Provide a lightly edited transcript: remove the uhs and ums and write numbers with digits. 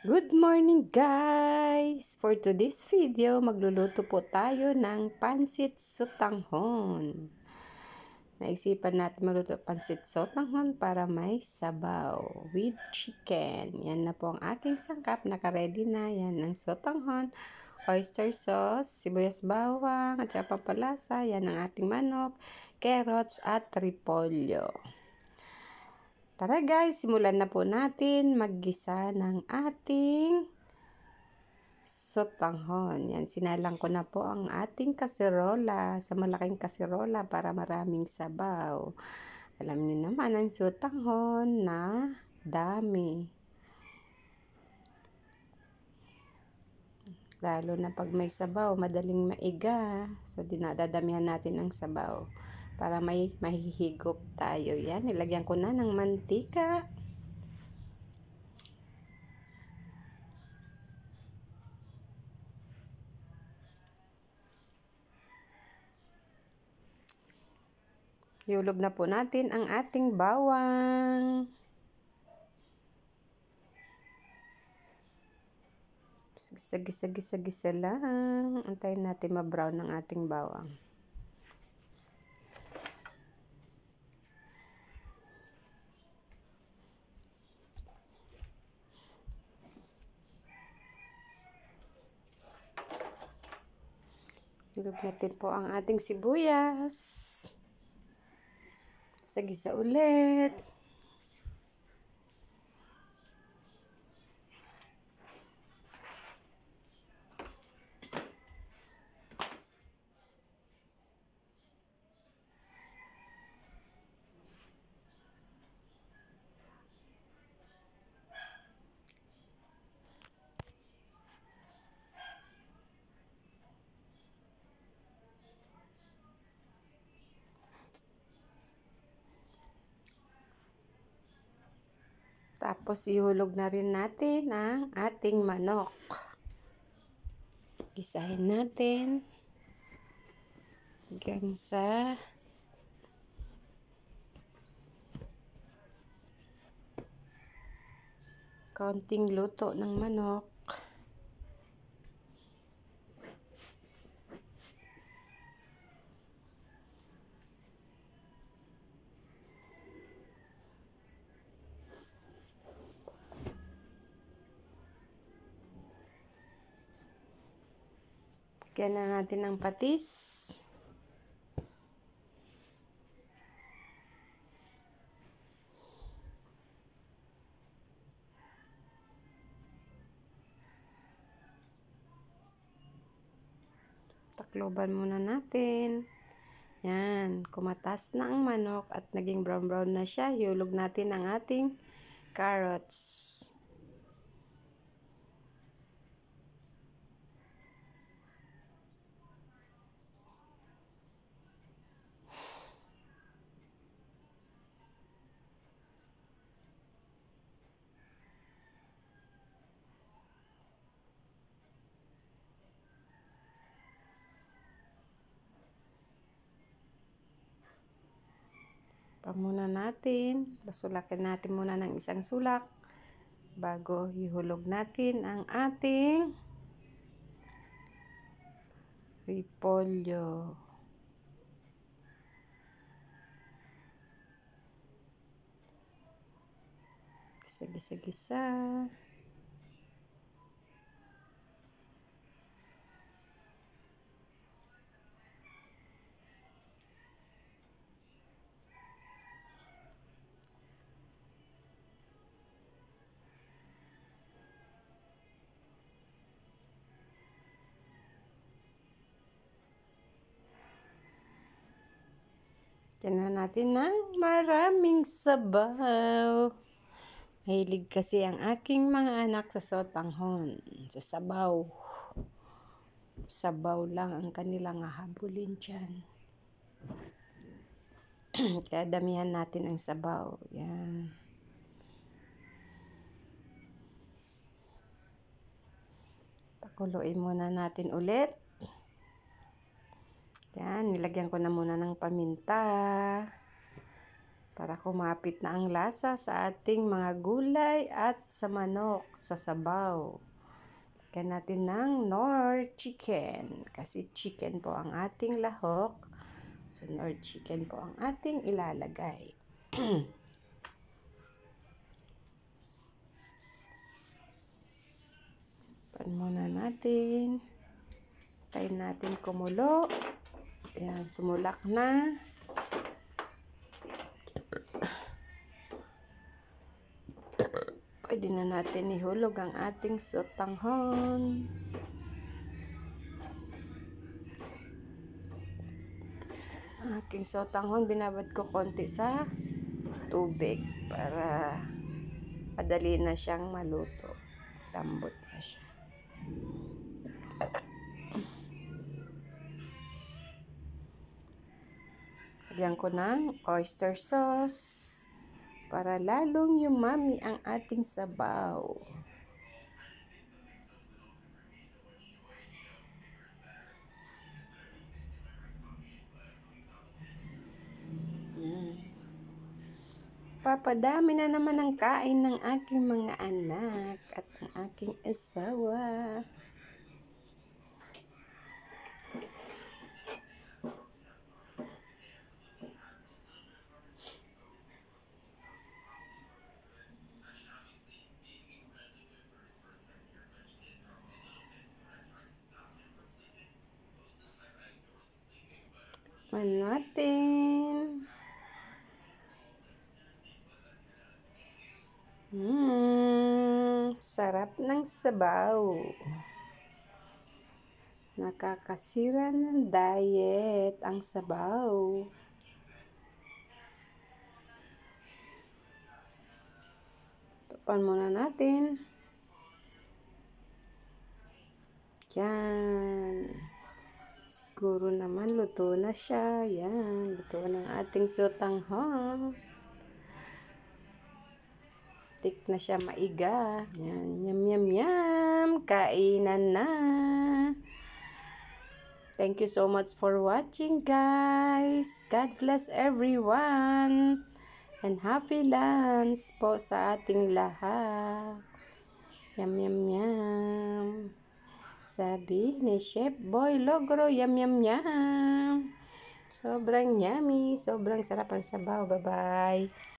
Good morning guys! For today's video, magluluto po tayo ng pansit sotanghon. Naisipan natin magluto pansit sotanghon para may sabaw with chicken. Yan na po ang aking sangkap. Naka-ready na. Yan ang sotanghon, oyster sauce, sibuyas bawang, at saka pampalasa. Yan ang ating manok, carrots, at repolyo. Tara guys, simulan na po natin maggisa ng ating sotanghon. Yan, sinalang ko na po ang ating kaserola sa malaking kaserola para maraming sabaw. Alam niyo naman ang sotanghon na dami. Lalo na pag may sabaw, madaling maiga. So, dinadadamihan natin ang sabaw para may mahihigop tayo. Yan, nilagyan ko na ng mantika. Ihulog na po natin ang ating bawang. Gisa-gisa lang. Antayin natin ma-brown ang ating bawang. Ihulog natin po ang ating sibuyas. Gisa-gisa ulit. Tapos ihulog na rin natin ang ating manok. Gisahin natin hanggang sa kaunting luto ng manok. Lagyan na natin ng patis. Takloban muna natin. Yan, kumatas na ang manok at naging brown-brown na siya. Ihulog natin ang ating carrots. Muna natin, basulakin natin muna ng isang sulak bago ihulog natin ang ating repolyo. Gisa-gisa. Yan na natin ng maraming sabaw. Mahilig kasi ang aking mga anak sa sotanghon, sa sabaw. Sabaw lang ang kanilang hahabulin dyan. Kaya damihan natin ang sabaw. Yan. Pakuluin muna natin ulit. Yan, nilagyan ko na muna ng paminta para kumapit na ang lasa sa ating mga gulay at sa manok sa sabaw. Lagyan natin ng Knorr chicken kasi chicken po ang ating lahok. So Knorr chicken po ang ating ilalagay. Pan muna natin. Tayin natin kumulo. Ayan, sumulak na. Pwede na natin ihulog ang ating sotanghon. Ang aking sotanghon, binabad ko konti sa tubig para madali na siyang maluto. Lambot na siya. Lagyan ko ng oyster sauce para lalong yumami ang ating sabaw. Papadami na naman ang kain ng aking mga anak at ang aking asawa. Natin. Sarap ng sabaw. Nakakasira ng diet ang sabaw. Tapan muna natin. Yan. Siguro naman luto na siya. Yan. Luto ng ating sotanghon. Tik na siya maiga. Yan. Yum, yum, yum. Kainan na. Thank you so much for watching, guys. God bless everyone. And happy lunch po sa ating lahat. Yum, yum, yum. Sabi ni Chef Boy Logro, yum, yum, yum. Sobrang yummy. Sobrang sarap ang sabaw. Bye-bye.